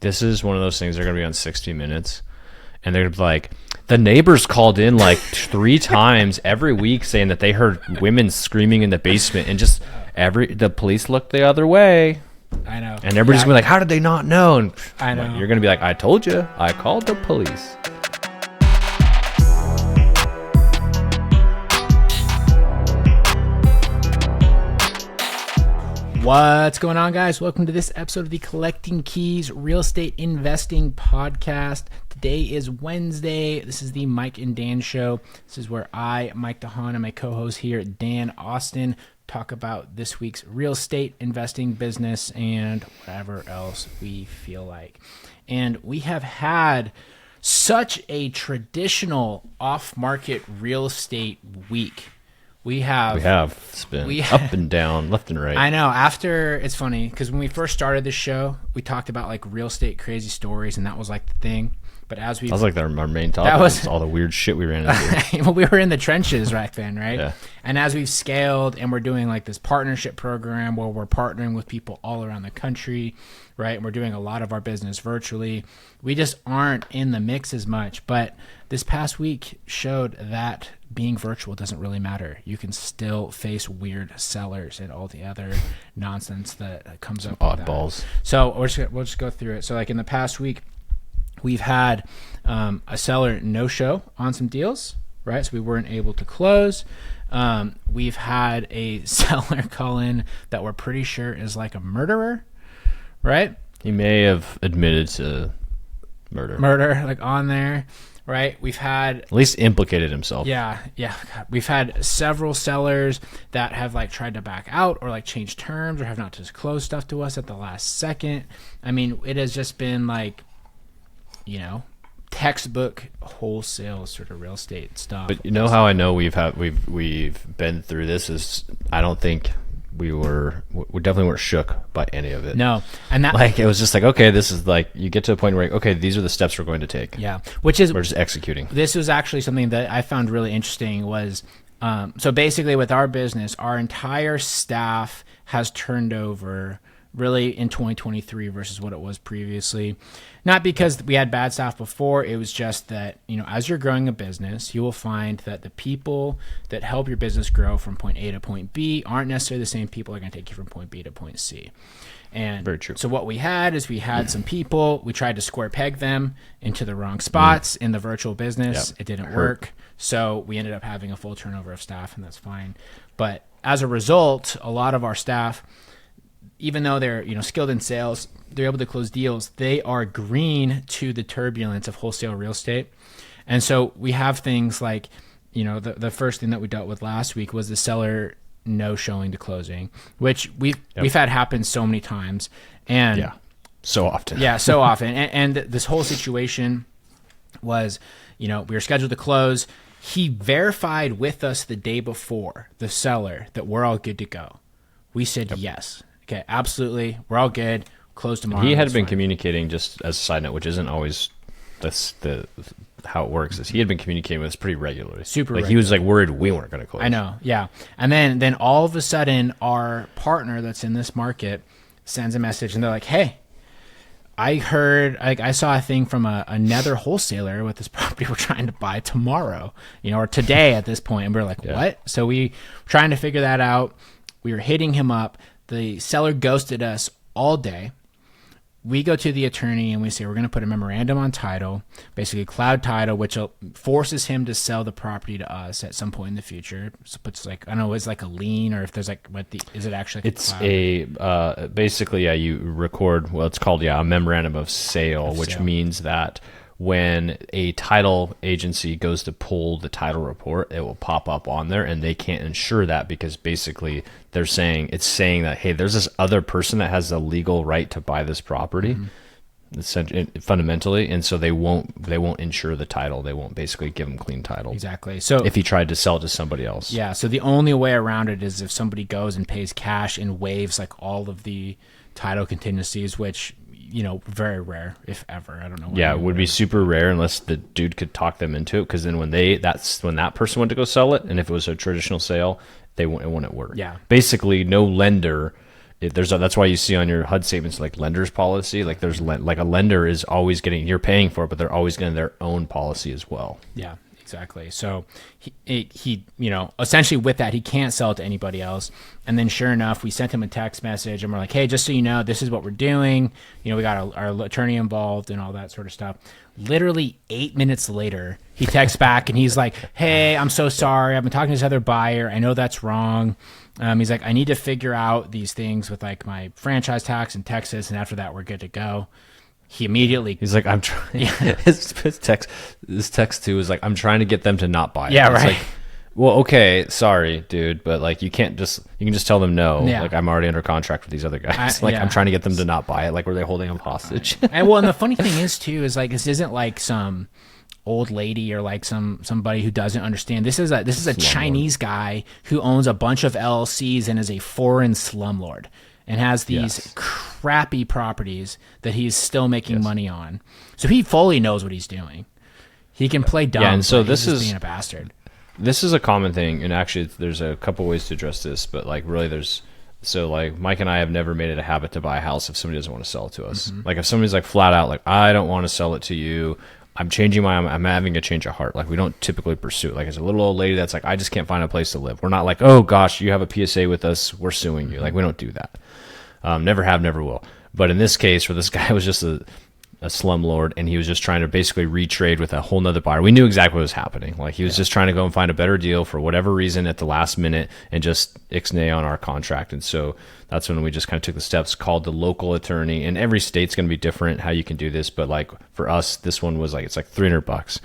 this is one of those things. They're going to be on 60 Minutes, and they're going to be like, the neighbors called in like 3 times every week saying that they heard women screaming in the basement, and just the police looked the other way. I know. And everybody's going to be like, how did they not know? And I know. You're going to be like, I told you. I called the police. What's going on, guys? Welcome to this episode of the Collecting Keys Real Estate Investing Podcast. Today is Wednesday. This is the Mike and Dan Show. This is where I, Mike DeHaan, and my co-host here, Dan Austin, talk about this week's real estate investing business and whatever else we feel like. And we have had such a traditional off-market real estate week. We have. It's been up and down, left and right. I know. It's funny because when we first started this show, we talked about like real estate crazy stories, and that was like the thing. But as we, that was like our main topic. That was all the weird shit we ran into. Well, we were in the trenches right then, right? Yeah. And as we've scaled, and we're doing like this partnership program where we're partnering with people all around the country, right? And we're doing a lot of our business virtually. We just aren't in the mix as much. But this past week showed that being virtual doesn't really matter. You can still face weird sellers and all the other nonsense that comes up. Oddballs. So we'll just go through it. So like in the past week, we've had a seller no-show on some deals, right? So we weren't able to close. We've had a seller call in that we're pretty sure is like a murderer, right? He may have admitted to murder, like on there. Right, we've had at least implicated himself. Yeah. God. We've had several sellers that have like tried to back out or like change terms or have not disclosed stuff to us at the last second. I mean, it has just been like, textbook wholesale sort of real estate stuff. But you know how I know we've been through this is I don't think we definitely weren't shook by any of it. No. And that, like, it was just like, okay, this is like, you get to a point where, okay, these are the steps we're going to take. Yeah. We're just executing. This was actually something that I found really interesting was, so basically with our business, our entire staff has turned over really in 2023 versus what it was previously. Not because we had bad staff before, it was just that, as you're growing a business, you will find that the people that help your business grow from point A to point B aren't necessarily the same people that are going to take you from point B to point C. And very true. So what we had some people, we tried to square peg them into the wrong spots in the virtual business. Yep. It didn't work. So we ended up having a full turnover of staff, and that's fine. But as a result, a lot of our staff, even though they're skilled in sales, they're able to close deals. They are green to the turbulence of wholesale real estate. And so we have things like, the first thing that we dealt with last week was the seller no showing to closing, which we've had happen so many times. And so often. Yeah, so often. And this whole situation was, we were scheduled to close. He verified with us the day before, the seller, that we're all good to go. We said yes. Okay, absolutely. We're all good. Close tomorrow. He had been communicating, just as a side note, which isn't always how it works, is he had been communicating with us pretty regularly. Super like regular. He was like worried we weren't going to close. I know, yeah. And then all of a sudden, our partner that's in this market sends a message, and they're like, hey, I saw a thing from another wholesaler with this property we're trying to buy tomorrow, or today at this point. And we're like, what? So we were trying to figure that out. We were hitting him up. The seller ghosted us all day. We go to the attorney and we say, we're going to put a memorandum on title, basically cloud title, which forces him to sell the property to us at some point in the future. So puts like, I don't know, it's like a lien, or if there's like, is it actually? Like it's basically, you record, it's called, a memorandum of sale, which means that when a title agency goes to pull the title report, it will pop up on there, and they can't insure that because basically it's saying that, hey, there's this other person that has the legal right to buy this property, fundamentally, and so they won't insure the title. They won't basically give them clean title. Exactly. So if he tried to sell it to somebody else. Yeah. So the only way around it is if somebody goes and pays cash and waives like all of the title contingencies, which very rare, if ever. I don't know. Yeah, it would be super rare unless the dude could talk them into it. Because then when that person went to go sell it, and if it was a traditional sale, it wouldn't work. Yeah. Basically, no lender That's why you see on your HUD statements like lender's policy, like there's like a lender is always you're paying for it, but they're always getting their own policy as well. Yeah, exactly. So he essentially with that, he can't sell it to anybody else. And then sure enough, we sent him a text message and we're like, hey, just so you know, this is what we're doing. We got our attorney involved and all that sort of stuff. Literally 8 minutes later, he texts back and he's like, hey, I'm so sorry. I've been talking to this other buyer. I know that's wrong. He's like, I need to figure out these things with like my franchise tax in Texas. And after that, we're good to go. He immediately, he's like, I'm trying. Yeah. His text too is like, I'm trying to get them to not buy it. Yeah, it's right. Like, well, okay, you can just tell them no. Yeah. Like I'm already under contract with these other guys. I'm trying to get them to not buy it. Like were they holding them hostage? And the funny thing is too, is like, this isn't like some old lady or like somebody who doesn't understand. This is a Chinese guy who owns a bunch of LLCs and is a foreign slumlord and has these crappy properties that he's still making money on. So he fully knows what he's doing. He can play dumb. Yeah, and so this is being a bastard. This is a common thing, and actually there's a couple ways to address this, but like really like Mike and I have never made it a habit to buy a house if somebody doesn't want to sell it to us. Mm-hmm. Like if somebody's like flat out like, I don't want to sell it to you, I'm having a change of heart. Like we don't typically pursue it. Like as a little old lady that's like, I just can't find a place to live. We're not like, oh gosh, you have a PSA with us, we're suing you. Like we don't do that. Never have, never will. But in this case, where this guy was just a slumlord and he was just trying to basically retrade with a whole nother buyer, we knew exactly what was happening. Like he was just trying to go and find a better deal for whatever reason at the last minute and just ixnay on our contract. And so that's when we just kind of took the steps, called the local attorney, and every state's going to be different how you can do this. But like for us, this one was like, it's like $300.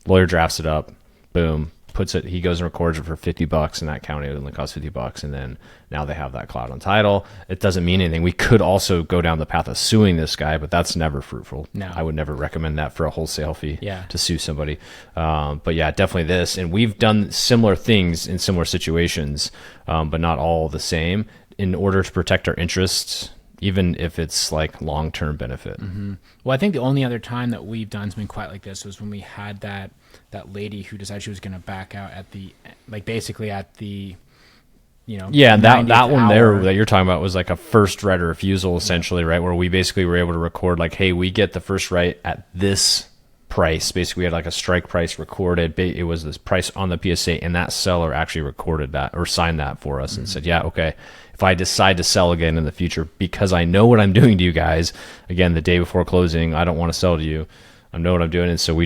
Lawyer drafts it up, boom, he goes and records it for $50 in that county. It only costs $50. And then now they have that cloud on title. It doesn't mean anything. We could also go down the path of suing this guy, but that's never fruitful. No. I would never recommend that for a wholesale fee to sue somebody. But yeah, definitely this. And we've done similar things in similar situations, but not all the same, in order to protect our interests, even if it's like long-term benefit. Mm-hmm. Well, I think the only other time that we've done something quite like this was when we had that lady who decided she was going to back out at the that one hour. there that you're talking about was like a first right of refusal essentially, right? Where we basically were able to record like, hey, we get the first right at this price. Basically we had like a strike price recorded. It was this price on the PSA, and that seller actually recorded that or signed that for us and said, yeah, okay, if I decide to sell again in the future, because I know what I'm doing to you guys, again, the day before closing, I don't want to sell to you, I know what I'm doing. And so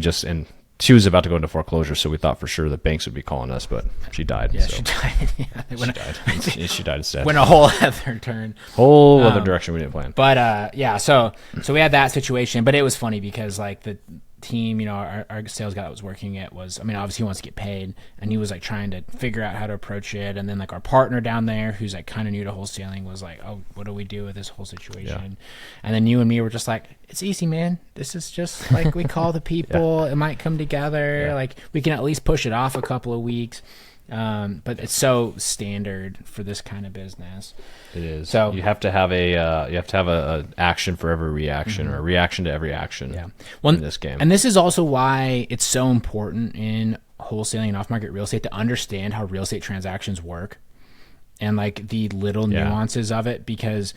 she was about to go into foreclosure, so we thought for sure the banks would be calling us, but she died. Yeah, she died. She died instead. Went a whole other turn. Other direction we didn't plan. But so we had that situation, but it was funny because like the team, our sales guy that was working it was, obviously he wants to get paid, and he was like trying to figure out how to approach it. And then like our partner down there, who's like kind of new to wholesaling, was like, oh, what do we do with this whole situation? Yeah. And then you and me were just like, it's easy, man. This is just like, we call the people, it might come together. Like we can at least push it off a couple of weeks. But it's so standard for this kind of business. It is. So you have to have a action for every reaction, or a reaction to every action. Yeah. In this game. And this is also why it's so important in wholesaling and off-market real estate to understand how real estate transactions work and like the little nuances of it, because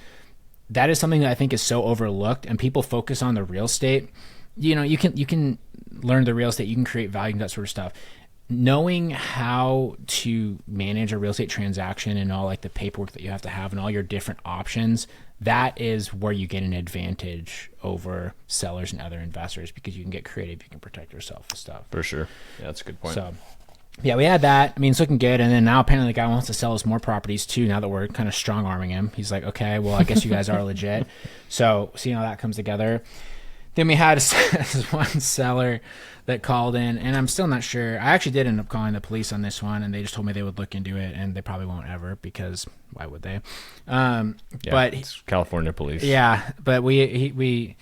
that is something that I think is so overlooked, and people focus on the real estate. You can learn the real estate, you can create value and that sort of stuff. Knowing how to manage a real estate transaction and all like the paperwork that you have to have and all your different options, that is where you get an advantage over sellers and other investors, because you can get creative, you can protect yourself and stuff. For sure. Yeah, that's a good point. So yeah, we had that. It's looking good. And then now apparently the guy wants to sell us more properties too, now that we're kind of strong arming him. He's like, okay, well, I guess you guys are legit. So seeing how that comes together. Then we had this one seller that called in, and I'm still not sure. I actually did end up calling the police on this one, and they just told me they would look into it, and they probably won't ever, because why would they? But it's California police. Yeah, but we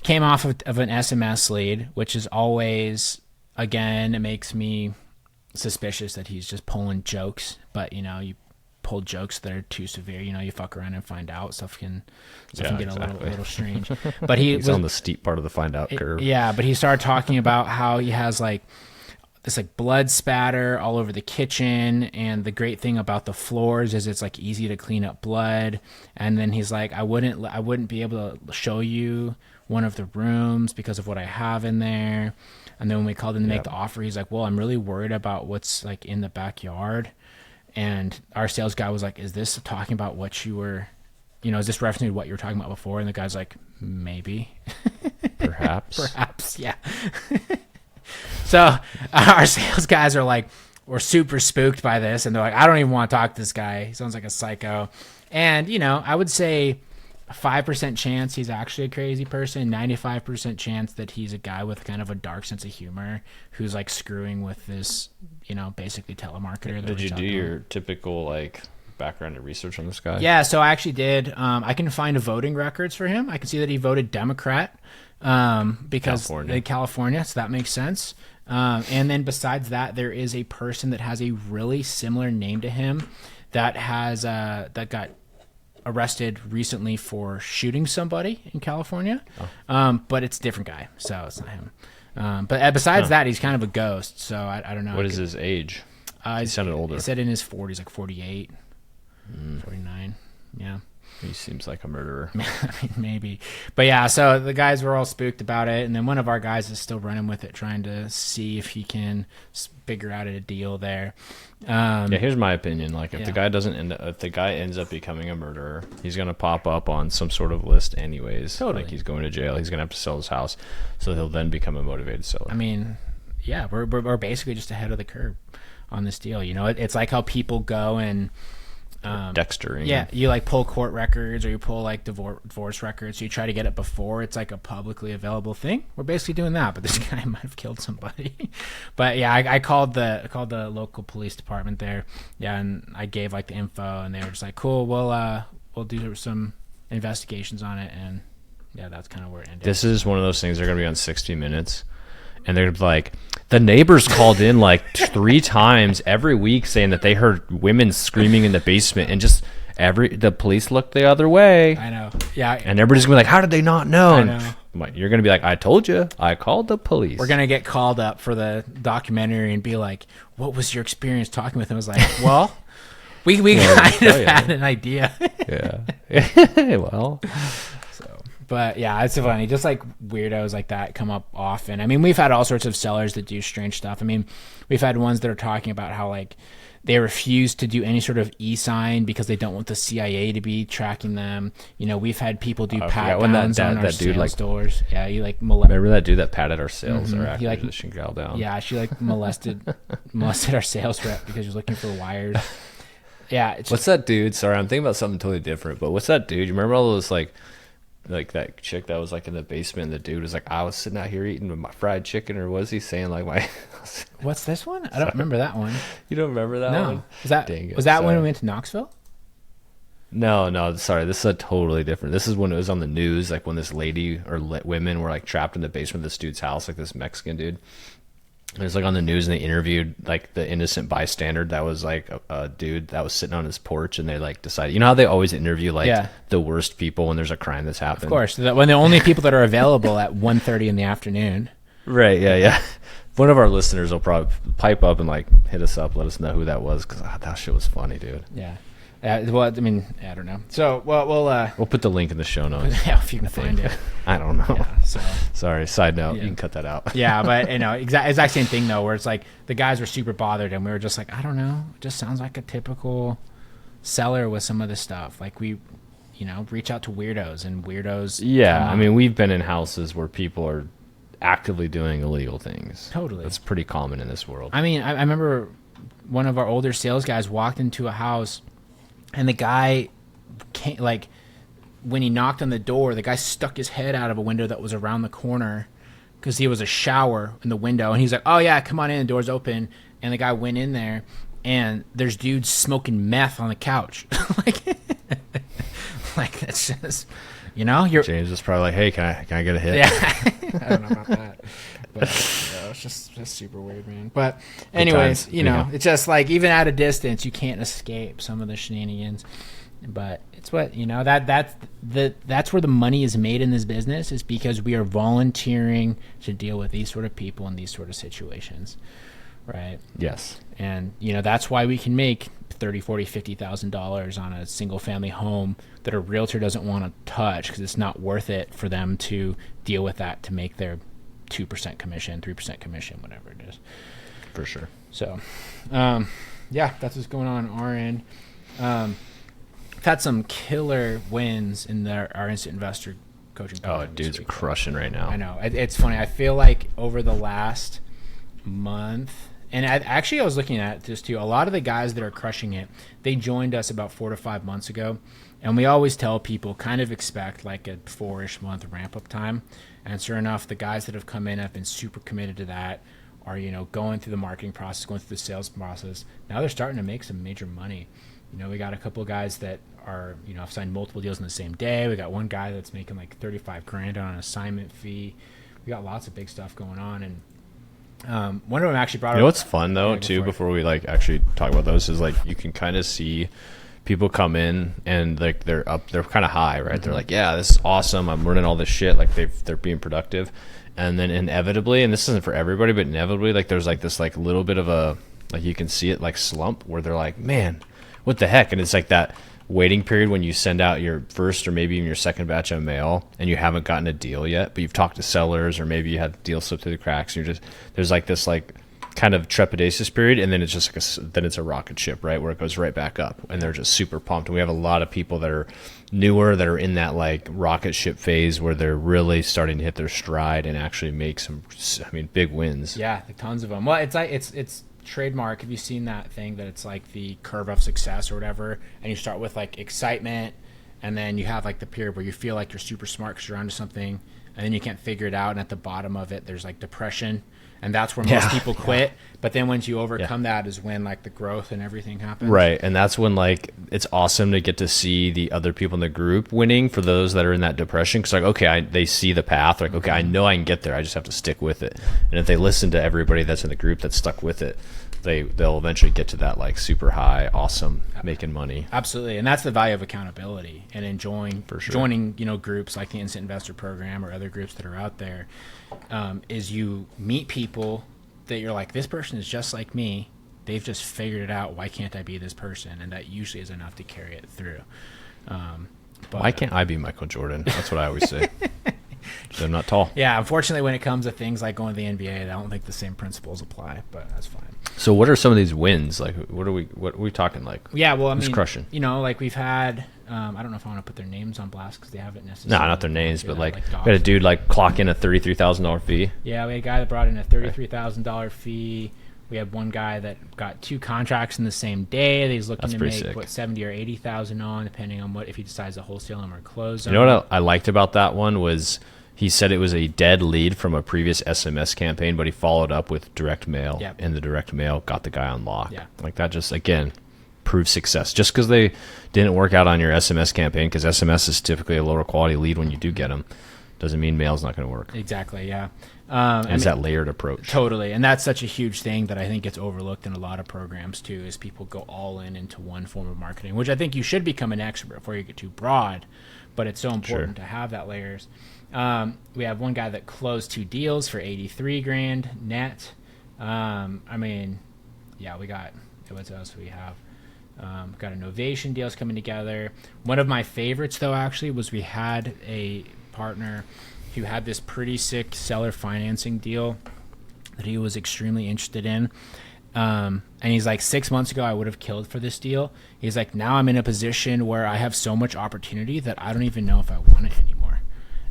came off of an SMS lead, which is always, again, it makes me suspicious that he's just pulling jokes. But you pull jokes that are too severe, you fuck around and find out, stuff can get a little strange. But he's on the steep part of the find out curve. Yeah, but he started talking about how he has like this like blood spatter all over the kitchen, and the great thing about the floors is it's like easy to clean up blood. And then he's like, I wouldn't be able to show you one of the rooms because of what I have in there. And then when we called in to make the offer, he's like, well, I'm really worried about what's like in the backyard. And our sales guy was like, is this talking about what you were, is this referencing to what you were talking about before? And the guy's like, maybe. Perhaps, yeah. So our sales guys are like, we're super spooked by this, and they're like, I don't even want to talk to this guy. He sounds like a psycho. And I would say a 5% chance he's actually a crazy person, 95% chance that he's a guy with kind of a dark sense of humor who's like screwing with this, basically telemarketer. Did you do your typical like background and research on this guy? Yeah, so I actually did. I can find voting records for him. I can see that he voted Democrat because California, so that makes sense. And then besides that, there is a person that has a really similar name to him that has that got arrested recently for shooting somebody in California. But it's a different guy, so it's not him. But besides that, he's kind of a ghost, so I don't know. What is his age? He sounded older. He said in his 40s, like 48, 49. Yeah. He seems like a murderer. Maybe. But yeah, so the guys were all spooked about it, and then one of our guys is still running with it, trying to see if he can figure out a deal there. Here's my opinion. Like, if the guy ends up becoming a murderer, he's gonna pop up on some sort of list anyways. Totally. Like, he's going to jail. He's gonna have to sell his house, so he'll then become a motivated seller. I mean, yeah, we're basically just ahead of the curve on this deal. It's like how people go and Dextering. Yeah, you like pull court records, or you pull like divorce records. So you try to get it before it's like a publicly available thing. We're basically doing that, but this guy might have killed somebody. But yeah, I called the local police department there. Yeah, and I gave like the info, and they were just like, "Cool, we'll do some investigations on it." And yeah, that's kind of where it ended. This is one of those things. They're gonna be on 60 Minutes. And they're like, the neighbors called in like 3 times every week saying that they heard women screaming in the basement, and just the police looked the other way. I know. Yeah. And everybody's gonna be like, how did they not know? I know. And you're gonna be like, I told you, I called the police. We're gonna get called up for the documentary and be like, what was your experience talking with him? I was like, well, we kind of had an idea. Yeah. Well. But yeah, it's funny. Just like weirdos like that come up often. I mean, we've had all sorts of sellers that do strange stuff. I mean, we've had ones that are talking about how like they refuse to do any sort of e-sign because they don't want the CIA to be tracking them. We've had people do pat downs on our sales doors. Yeah, he like remember that dude that patted our sales or acquisition gal down? Yeah, she like molested our sales rep because she was looking for wires. Yeah. What's that dude? Sorry, I'm thinking about something totally different. But what's that dude? You remember all those like that chick that was like in the basement, and the dude was like, I was sitting out here eating my fried chicken, or was he saying like my what's this one? I don't remember that one. You don't remember that one? Was that when we went to Knoxville? No, sorry, this is a totally different. This is when it was on the news, like when this lady or women were like trapped in the basement of this dude's house, like this Mexican dude. It was like on the news, and they interviewed like the innocent bystander that was like a dude that was sitting on his porch, and they like decided, how they always interview like the worst people when there's a crime that's happened. Of course, when the only people that are available at 1:30 in the afternoon. Right. Yeah. One of our listeners will probably pipe up and like hit us up, let us know who that was, because that shit was funny, dude. Yeah. Well, I mean, I don't know. So, we'll put the link in the show notes. Yeah, if you can find it. I don't know. Yeah, so. Sorry. Side note, you can cut that out. Yeah, but exact same thing though, where it's like the guys were super bothered, and we were just like, I don't know, it just sounds like a typical seller with some of this stuff. Like we, reach out to weirdos, and weirdos. Yeah, I mean, we've been in houses where people are actively doing illegal things. Totally. That's pretty common in this world. I mean, I remember one of our older sales guys walked into a house. And the guy, when he knocked on the door, the guy stuck his head out of a window that was around the corner because he was a shower in the window. And he's like, oh, yeah, come on in. The door's open. And the guy went in there, and there's dudes smoking meth on the couch. That's just, James was probably like, hey, can I get a hit? Yeah. I don't know about that. But it's just super weird, man. But anyways, it's just like even at a distance, you can't escape some of the shenanigans. But it's what that's where the money is made in this business, is because we are volunteering to deal with these sort of people in these sort of situations. Right. Yes. And, that's why we can make $30,000, $40,000, $50,000 on a single family home that a realtor doesn't want to touch because it's not worth it for them to deal with that to make their 2% commission, 3% commission, whatever it is. For sure. So, that's what's going on our end. We've had some killer wins in our instant investor coaching program. Oh, dude's crushing right now. I know. It's funny. I feel like over the last month, and I was looking at this too, a lot of the guys that are crushing it, they joined us about 4 to 5 months ago. And we always tell people kind of expect like a 4-ish month ramp up time. And sure enough, the guys that have come in have been super committed to that, are, going through the marketing process, going through the sales process. Now they're starting to make some major money. We got a couple of guys that are, have signed multiple deals in the same day. We got one guy that's making like 35 grand on an assignment fee. We got lots of big stuff going on. And one of them actually brought up. What's fun though too, before we like actually talk about those, is like you can kind of see people come in and like they're kind of high, right? Mm-hmm. They're like, yeah, this is awesome. I'm learning all this shit. Like they're being productive, and then inevitably, and this isn't for everybody, but inevitably, like there's like this like little bit of a, like you can see it like slump where they're like, man, what the heck? And it's like that waiting period when you send out your first or maybe even your second batch of mail and you haven't gotten a deal yet, but you've talked to sellers or maybe you had deals slip through the cracks. And there's like this like kind of trepidatious period, and then it's just like then it's a rocket ship, right, where it goes right back up, and they're just super pumped. And we have a lot of people that are newer that are in that like rocket ship phase where they're really starting to hit their stride and actually make some, big wins. Yeah, like tons of them. Well, it's like it's trademark. Have you seen that thing that it's like the curve of success or whatever, and you start with like excitement, and then you have like the period where you feel like you're super smart because you're onto something, and then you can't figure it out, and at the bottom of it there's like depression, and that's where most people quit. But then once you overcome that is when like the growth and everything happens. Right, and that's when like it's awesome to get to see the other people in the group winning for those that are in that depression. Because like, okay, they see the path. Like, okay, I know I can get there. I just have to stick with it. And if they listen to everybody that's in the group that's stuck with it, they'll eventually get to that like super high, awesome, making money. Absolutely, and that's the value of accountability and enjoying joining groups like the Instant Investor Program or other groups that are out there. Is you meet people that you're like, this person is just like me. They've just figured it out. Why can't I be this person? And that usually is enough to carry it through. But why can't I be Michael Jordan? That's what I always say. They're not tall. Yeah, unfortunately, when it comes to things like going to the NBA, I don't think the same principles apply, but that's fine. So what are some of these wins? Like, what are we talking like? Yeah, well, who's crushing? Like we've had, I don't know if I want to put their names on blast because they haven't necessarily. No, not their names, but like we had a dude like clock in a $33,000 fee. Yeah, we had a guy that brought in a $33,000 fee. We had one guy that got 2 contracts in the same day that he's looking to make sick. $70,000 or $80,000 on, depending on if he decides to wholesale them or close them. You know what I liked about that one was he said it was a dead lead from a previous SMS campaign, but he followed up with direct mail, and the direct mail got the guy on lock. Yeah. Like that just, again, proves success. Just because they didn't work out on your SMS campaign, because SMS is typically a lower quality lead when you do get them, doesn't mean mail's not going to work. Exactly, yeah. It's that layered approach. Totally, and that's such a huge thing that I think gets overlooked in a lot of programs too, is people go all in into one form of marketing, which I think you should become an expert before you get too broad, but it's so important to have that layers. We have one guy that closed 2 deals for $83,000 net. We got, what else do we have? Got innovation deals coming together. One of my favorites though actually was we had a partner who had this pretty sick seller financing deal that he was extremely interested in. And he's like, 6 months ago, I would have killed for this deal. He's like, now I'm in a position where I have so much opportunity that I don't even know if I want it anymore.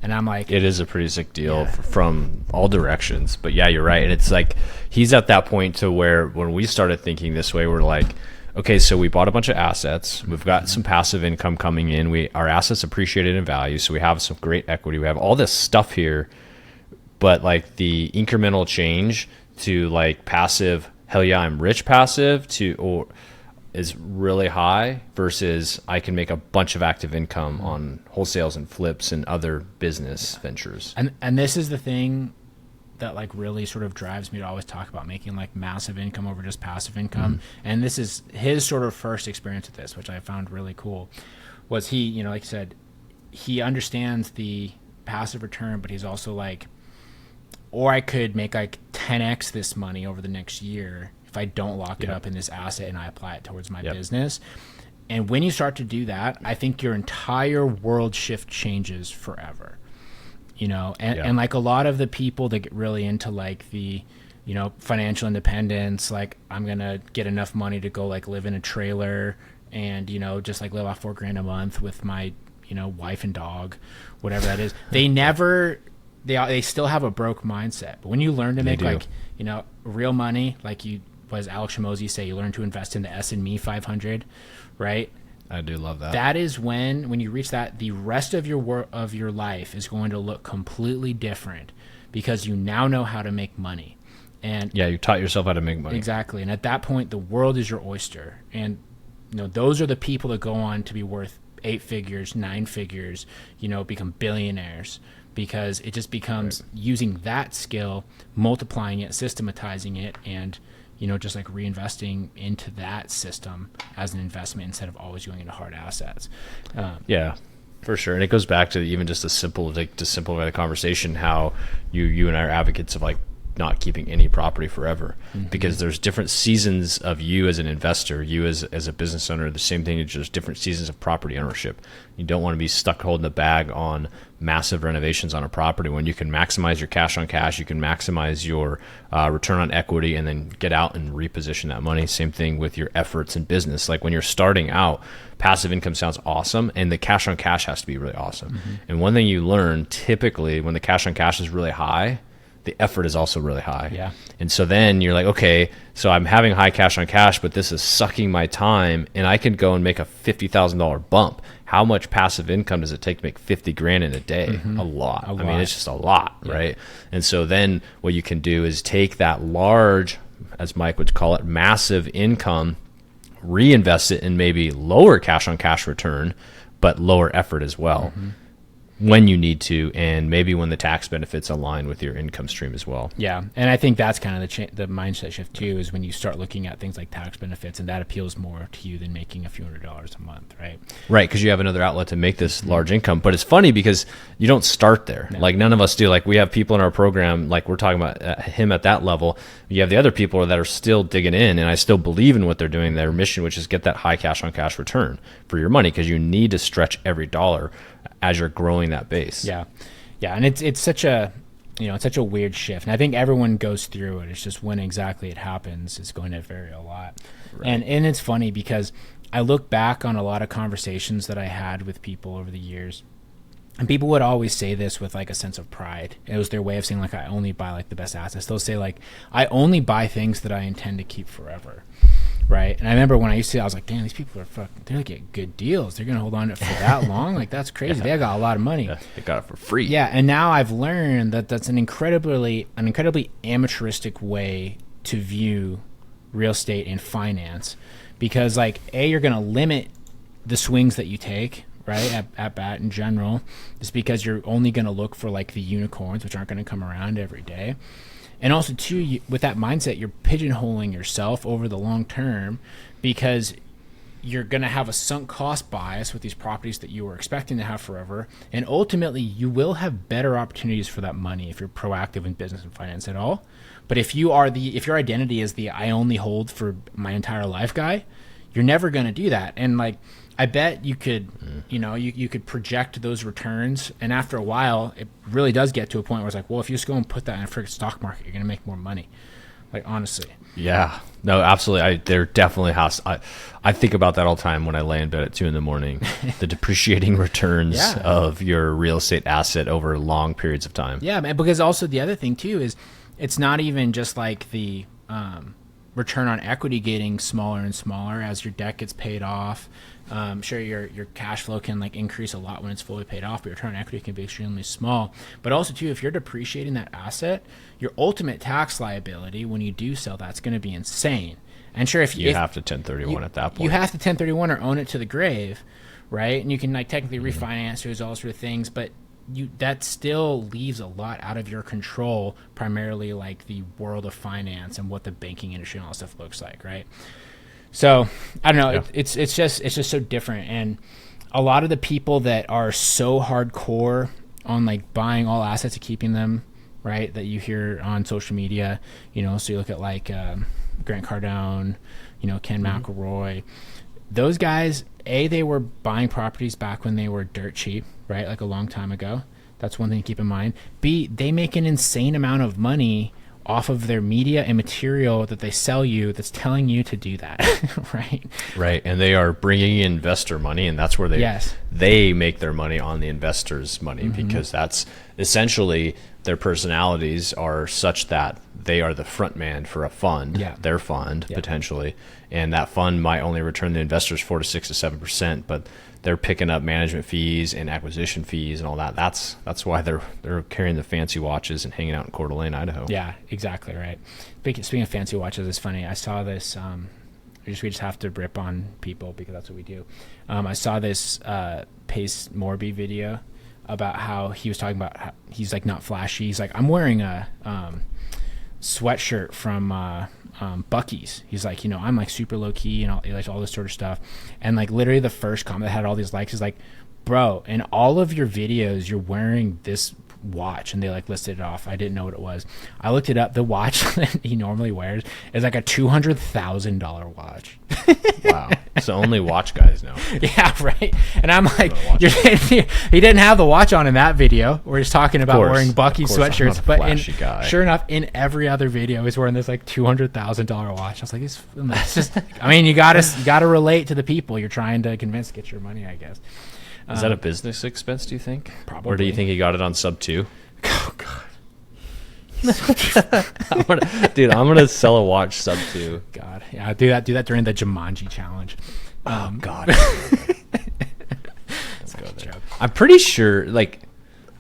And I'm like, it is a pretty sick deal from all directions. But yeah, you're right. And it's like, he's at that point to where when we started thinking this way, we're like, okay, so we bought a bunch of assets. We've got some passive income coming in. Our assets appreciated in value. So we have some great equity. We have all this stuff here, but like the incremental change to like passive, hell yeah, I'm rich passive is really high versus I can make a bunch of active income on wholesales and flips and other business ventures. And this is the thing that like really sort of drives me to always talk about making like massive income over just passive income. And this is his sort of first experience with this, which I found really cool, was he, like I said, he understands the passive return, but he's also like, or I could make like 10x this money over the next year if I don't lock it up in this asset and I apply it towards my business. And when you start to do that, I think your entire world shift changes forever. You know, and like a lot of the people that get really into like the, you know, financial independence, like I'm going to get enough money to go like live in a trailer and, you know, just like live off $4,000 a month with my, you know, wife and dog, whatever that is. They still have a broke mindset. But when you learn to make like, you know, real money, like what does Alex Hormozi say? You learn to invest in the S&P 500, right? I do love that. That is when you reach that, the rest of your life is going to look completely different because you now know how to make money. And you taught yourself how to make money. Exactly. And at that point, the world is your oyster. And you know, those are the people that go on to be worth 8 figures, 9 figures, you know, become billionaires, because it just becomes using that skill, multiplying it, systematizing it, and, you know, just like reinvesting into that system as an investment instead of always going into hard assets. Yeah, for sure. And it goes back to even just to simplify the conversation, how you and I are advocates of like not keeping any property forever, because there's different seasons of you as an investor, you as a business owner. The same thing, there's different seasons of property ownership. You don't want to be stuck holding the bag on massive renovations on a property when you can maximize your cash on cash, you can maximize your return on equity, and then get out and reposition that money. Same thing with your efforts in business. Like when you're starting out, passive income sounds awesome, and the cash on cash has to be really awesome. And one thing you learn typically when the cash on cash is really high, the effort is also really high. Yeah. And so then you're like, okay, so I'm having high cash on cash, but this is sucking my time, and I could go and make a $50,000 bump. How much passive income does it take to make 50 grand in a day? A lot. I mean, it's just a lot, right? And so then what you can do is take that large, as Mike would call it, massive income, reinvest it in maybe lower cash on cash return, but lower effort as well. When you need to, and maybe when the tax benefits align with your income stream as well. Yeah, and I think that's kind of the mindset shift too, is when you start looking at things like tax benefits, and that appeals more to you than making a few $100s a month, right? Right, because you have another outlet to make this large income. But it's funny because you don't start there. No. Like none of us do. Like we have people in our program, like we're talking about him at that level. You have the other people that are still digging in, and I still believe in what they're doing, their mission, which is get that high cash on cash return for your money, because you need to stretch every dollar as you're growing that base. Yeah. And it's such a, you know, it's such a weird shift. And I think everyone goes through it. It's just when exactly it happens, it's going to vary a lot. Right. And it's funny because I look back on a lot of conversations that I had with people over the years, and people would always say this with like a sense of pride. It was their way of saying like, I only buy like the best assets. They'll say like, I only buy things that I intend to keep forever. Right. And I remember when I used to, I was like, damn, these people they're getting good deals. They're going to hold on to it for that long. Like, that's crazy. They got a lot of money. Yeah, they got it for free. Yeah. And now I've learned that that's an incredibly amateuristic way to view real estate and finance, because like, you're going to limit the swings that you take, right, at bat in general, just because you're only going to look for like the unicorns, which aren't going to come around every day. And also, too, with that mindset, you're pigeonholing yourself over the long term, because you're going to have a sunk cost bias with these properties that you were expecting to have forever. And ultimately, you will have better opportunities for that money if you're proactive in business and finance at all. But if your identity is the I only hold for my entire life guy, you're never going to do that. And like, I bet you could, you know, you could project those returns, and after a while, it really does get to a point where it's like, well, if you just go and put that in a freaking stock market, you're going to make more money. Like, honestly. Yeah. No, absolutely. There definitely has. I think about that all the time when I lay in bed at 2 a.m, the depreciating returns of your real estate asset over long periods of time. Yeah, man. Because also the other thing too is, it's not even just like the return on equity getting smaller and smaller as your debt gets paid off. Sure, your cash flow can like increase a lot when it's fully paid off, but your return on equity can be extremely small. But also too, if you're depreciating that asset, your ultimate tax liability when you do sell, that's going to be insane. And sure, if you have to 1031 at that point, you have to 1031 or own it to the grave, right? And you can like technically refinance those all sort of things, but that still leaves a lot out of your control, primarily like the world of finance and what the banking industry and all that stuff looks like, right? So I don't know. Yeah. It's just so different. And a lot of the people that are so hardcore on like buying all assets and keeping them, right, that you hear on social media, you know, so you look at like Grant Cardone, you know, Ken McElroy, those guys, they were buying properties back when they were dirt cheap, right, like a long time ago. That's one thing to keep in mind. B, they make an insane amount of money off of their media and material that they sell you that's telling you to do that, right? Right, and they are bringing in investor money, and that's where they make their money on the investors' money, because that's essentially their personalities are such that they are the front man for a fund, their fund potentially, and that fund might only return the investors 4 to 6 to 7%, but they're picking up management fees and acquisition fees and all that. That's why they're carrying the fancy watches and hanging out in Coeur d'Alene, Idaho. Yeah, exactly right. Speaking of fancy watches, it's funny. I saw this. We just have to rip on people because that's what we do. I saw this Pace Morby video about how he was talking about how he's like not flashy. He's like, I'm wearing a sweatshirt from Bucky's. He's like, you know, I'm like super low key and all this sort of stuff. And like literally the first comment that had all these likes is like, bro, in all of your videos you're wearing this watch, and they like listed it off. I didn't know what it was. I looked it up. The watch that he normally wears is like a $200,000 watch. Wow. So only watch guys know. Yeah, right. And I'm like, he didn't have the watch on in that video. We're just talking about wearing Bucky's sweatshirts, but sure enough, in every other video, he's wearing this like $200,000 watch. I was like, it's just. I mean, you gotta relate to the people you're trying to convince to get your money, I guess. Is that a business expense, do you think? Probably. Or do you think he got it on sub 2? Oh, God. I'm gonna sell a watch sub 2. God, yeah, do that during the Jumanji challenge. Oh God. Let's go there. I'm pretty sure, like,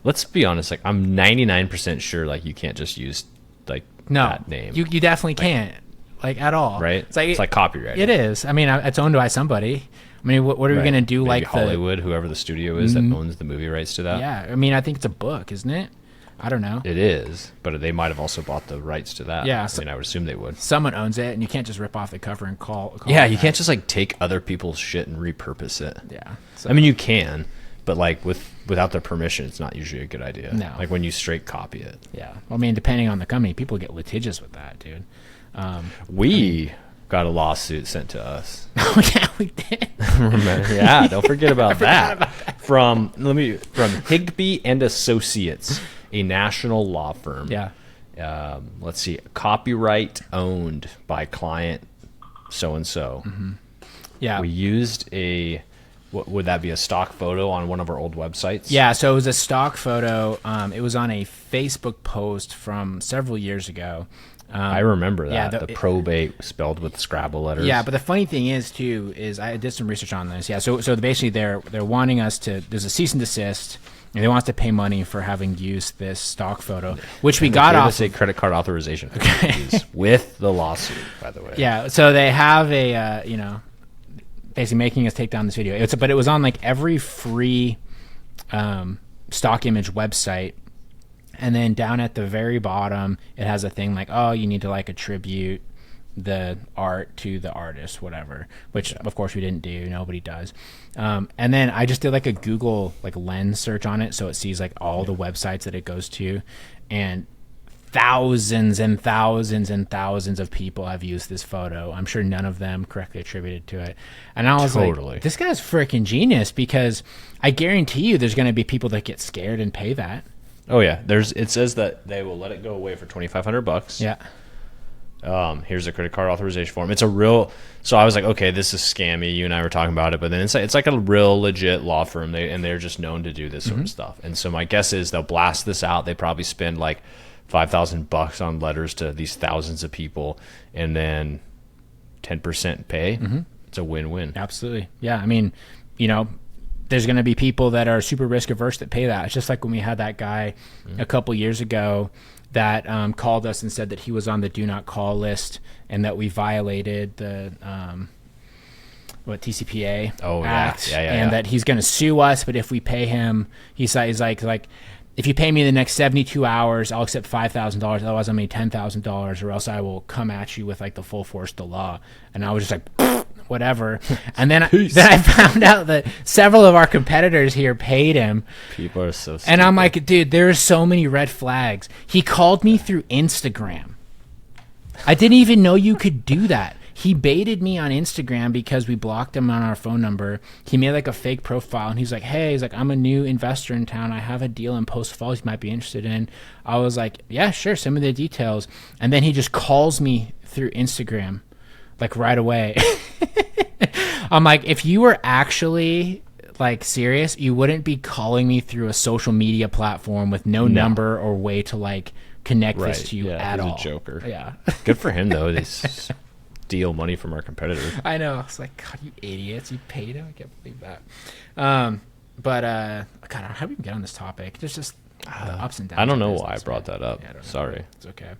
let's be honest, like I'm 99% sure like you can't just use like that name. You definitely can't, like, at all. Right? It's like copyright. It is. I mean, it's owned by somebody. I mean, what are we going to do? Maybe like Hollywood, whoever the studio is that owns the movie rights to that. Yeah, I mean, I think it's a book, isn't it? I don't know. It is, but they might have also bought the rights to that. Yeah, I mean, I would assume they would. Someone owns it, and you can't just rip off the cover and call yeah, it you that. can't just like take other people's shit and repurpose it. Yeah, I mean, you can, but like without their permission, it's not usually a good idea. No, like when you straight copy it. Yeah, I mean, depending on the company, people get litigious with that, dude. We got a lawsuit sent to us. Oh yeah, we did. Yeah, don't forget about that. From Higbee and Associates, a national law firm. Yeah. Let's see, copyright owned by client so and so. Yeah. We used what would that be, a stock photo on one of our old websites? Yeah, so it was a stock photo. It was on a Facebook post from several years ago. I remember that. Yeah, the probate spelled with Scrabble letters. Yeah, but the funny thing is too I did some research on this. Yeah, so basically they're wanting us to. There's a cease and desist, and they want us to pay money for having used this stock photo, which we got off. A credit card authorization with the lawsuit, by the way. Yeah, so they have a basically making us take down this video. But it was on like every free stock image website. And then down at the very bottom, it has a thing like, oh, you need to like attribute the art to the artist, whatever, which of course we didn't do. Nobody does. And then I just did like a Google like lens search on it. So it sees like all the websites that it goes to, and thousands and thousands and thousands of people have used this photo. I'm sure none of them correctly attributed to it. And I was like, this guy's freaking genius, because I guarantee you there's going to be people that get scared and pay that. Oh yeah, it says that they will let it go away for $2,500. Yeah. Here's a credit card authorization form. It's a real. So I was like, okay, this is scammy. You and I were talking about it, but then it's like a real legit law firm. They're just known to do this sort of stuff. And so my guess is they'll blast this out. They probably spend like $5,000 on letters to these thousands of people, and then 10% pay. It's a win-win. Absolutely. Yeah. I mean, there's going to be people that are super risk averse that pay that. It's just like when we had that guy a couple years ago that called us and said that he was on the do not call list and that we violated the TCPA Act, and that he's going to sue us. But if we pay him, he's like, if you pay me the next 72 hours, I'll accept $5,000. Otherwise, I'll make $10,000, or else I will come at you with like the full force of the law. And I was just like, whatever. And then I found out that several of our competitors here paid him. People are so stupid. And I'm like, dude, there are so many red flags. He called me through Instagram. I didn't even know you could do that. He baited me on Instagram because we blocked him on our phone number. He made like a fake profile, and he's like, hey, I'm a new investor in town. I have a deal in Post Falls you might be interested in. I was like, yeah, sure, send me the details. And then he just calls me through Instagram, like right away. I'm like, if you were actually like serious, you wouldn't be calling me through a social media platform with no number or way to like connect this to you at all. He's a joker. Yeah. Good for him though. They steal money from our competitors. I know. It's like, God, you idiots! You paid him. I can't believe that. God, how do we even get on this topic? There's just the ups and downs. I don't know of why I business, brought man. that up. Yeah, I don't know. Sorry. It's okay.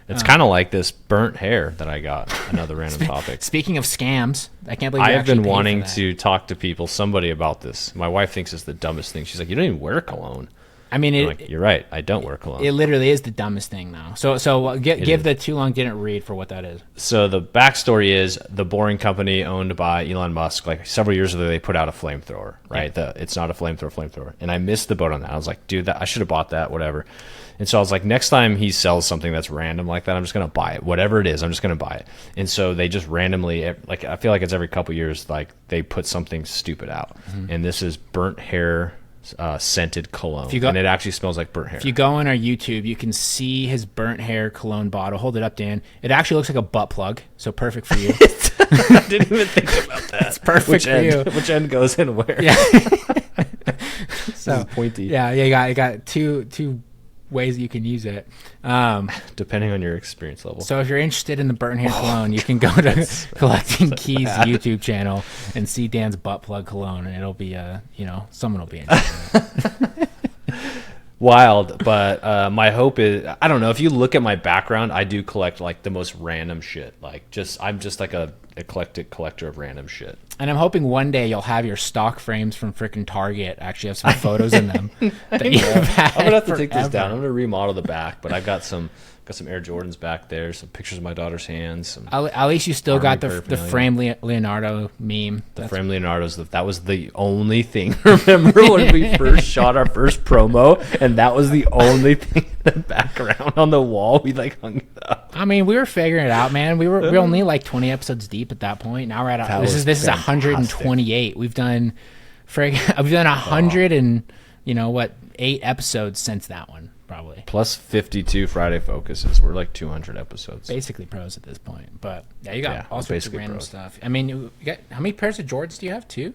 It's kind of like this burnt hair that I got. Another random topic. Speaking of scams, I can't believe I you have been actually paid wanting for that. to talk to somebody about this. My wife thinks it's the dumbest thing. She's like, you don't even wear cologne. I mean, I'm like, you're right. I don't wear cologne. it literally is the dumbest thing, though. So give the too long didn't read for what that is. So the backstory is the Boring Company owned by Elon Musk, like several years ago, they put out a flamethrower, right? It's not a flamethrower. And I missed the boat on that. I was like, dude, I should have bought that, whatever. And so I was like, next time he sells something that's random like that, I'm just going to buy it. Whatever it is, I'm just going to buy it. And so they just randomly, like, I feel like it's every couple years, like they put something stupid out. Mm-hmm. And this is burnt hair scented cologne. And it actually smells like burnt hair. If you go on our YouTube, you can see his burnt hair cologne bottle. Hold it up, Dan. It actually looks like a butt plug, so perfect for you. I didn't even think about that. It's perfect for you. Which end goes in where? Yeah. So pointy. Yeah, you got two ways that you can use it. Depending on your experience level. So if you're interested in the burnt hair cologne, you can go to Collecting Keys YouTube channel and see Dan's butt plug cologne, and it'll be someone will be interested in it. Wild, but my hope is, I don't know, if you look at my background, I do collect like the most random shit. Like I'm just like a eclectic collector of random shit. And I'm hoping one day you'll have your stock frames from freaking Target actually have some photos in them. That you've had I'm gonna have to take forever. this down. I'm gonna remodel the back, but I've got some Air Jordans back there, some pictures of my daughter's hands. At least you still got the paraphernalia. frame Leonardo meme. The frame Leonardo's, that was the only thing. Remember when we first shot our first promo, and that was the only thing in the background on the wall? We like hung it up. I mean, we were figuring it out, man. We were only like 20 episodes deep at that point. Now we're at this is 128. We've done 100 and 8 episodes since that one, probably. Plus 52 Friday focuses. We're like 200 episodes. Basically pros at this point. But yeah, you got all sorts of basically random pros. stuff. I mean, you got, how many pairs of Jordans do you have? 2?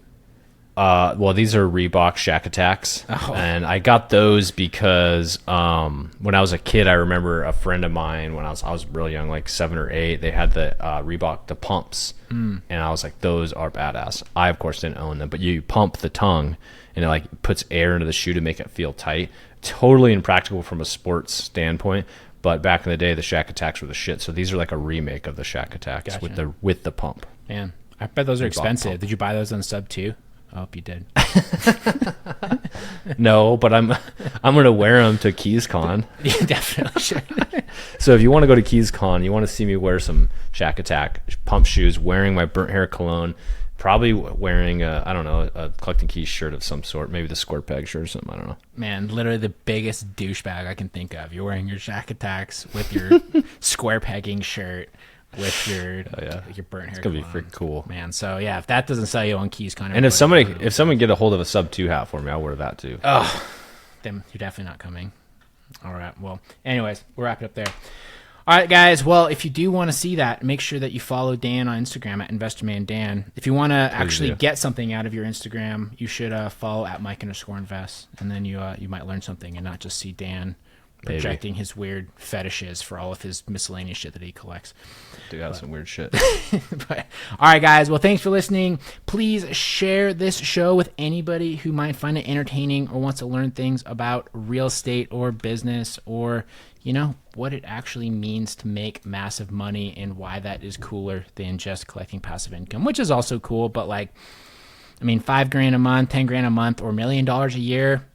Well, these are Reebok Shack Attacks, and I got those because when I was a kid, I remember a friend of mine when I was really young, like 7 or 8. They had the Reebok the pumps, and I was like, those are badass. I of course didn't own them, but you pump the tongue, and it like puts air into the shoe to make it feel tight. Totally impractical from a sports standpoint. But back in the day, the Shack Attacks were the shit. So these are like a remake of the Shack Attacks. Gotcha. with the pump. Man, I bet those are expensive. Did you buy those on Sub 2? I hope you did. No, but I'm gonna wear them to KeysCon. You definitely should. So if you want to go to KeysCon, you want to see me wear some Shack Attack pump shoes, wearing my burnt hair cologne, probably wearing a Collecting Keys shirt of some sort, maybe the Square Peg shirt or something. I don't know. Man, literally the biggest douchebag I can think of. You're wearing your Shack Attacks with your Square Pegging shirt. With your burnt hair. It's gonna be freaking cool, man. So yeah, if that doesn't sell you on KeysCon, and if someone get a hold of a Sub 2 hat for me, I'll wear that too. Oh, then you're definitely not coming. All right. Well, anyways, we'll wrap it up there. All right, guys. Well, if you do want to see that, make sure that you follow Dan on Instagram at InvestormanDan. If you want to actually get something out of your Instagram, you should follow at Mike_invest, and then you might learn something and not just see Dan projecting his weird fetishes for all of his miscellaneous shit that he collects. Dude, have some weird shit. But, all right, guys. Well, thanks for listening. Please share this show with anybody who might find it entertaining or wants to learn things about real estate or business or, what it actually means to make massive money and why that is cooler than just collecting passive income, which is also cool. But $5,000 a month, $10,000 a month, or $1 million a year,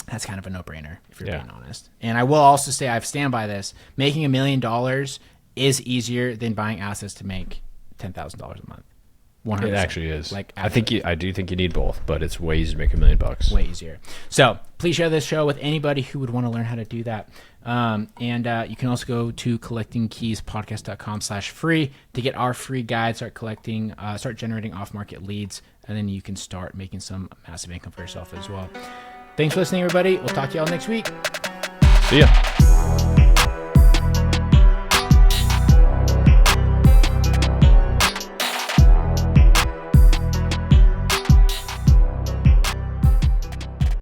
that's kind of a no-brainer if you're being honest. And I will also say, I stand by this, making $1 million is easier than buying assets to make $10,000 a month. 100%. It actually is. Like, I do think you need both, but it's way easier to make $1 million. Way easier. So please share this show with anybody who would want to learn how to do that. And you can also go to collectingkeyspodcast.com/free to get our free guide, start generating off-market leads, and then you can start making some massive income for yourself as well. Thanks for listening, everybody. We'll talk to y'all next week. See ya.